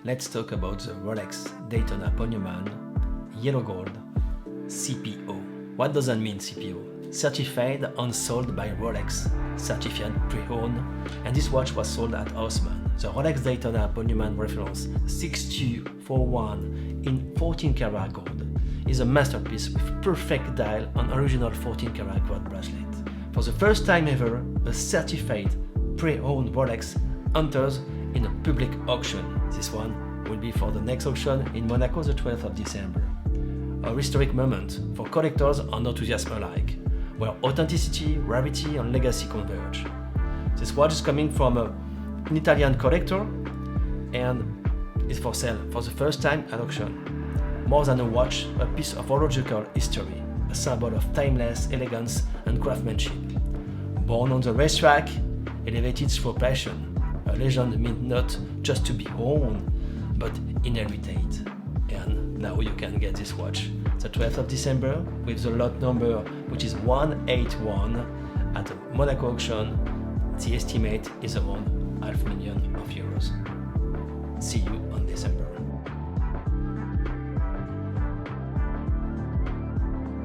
let's talk about the Rolex Daytona Paul Newman Yellow Gold CPO. What does that mean, CPO? Certified and sold by Rolex, certified pre-owned, and this watch was sold at Hausmann. The Rolex Daytona Paul Newman reference 6241 in 14 karat gold is a masterpiece with perfect dial and original 14 karat gold bracelet. For the first time ever, a certified pre-owned Rolex enters in a public auction. This one will be for the next auction in Monaco the 12th of December. A historic moment for collectors and enthusiasts alike, where authenticity, rarity and legacy converge. This watch is coming from an Italian collector and is for sale for the first time at auction. More than a watch, a piece of horological history, a symbol of timeless elegance and craftsmanship. Born on the racetrack, elevated through passion, a legend meant not just to be owned, but inherited. And now you can get this watch the 12th of December with the lot number, which is 181 at the Monaco auction. The estimate is around €500,000. See you on December.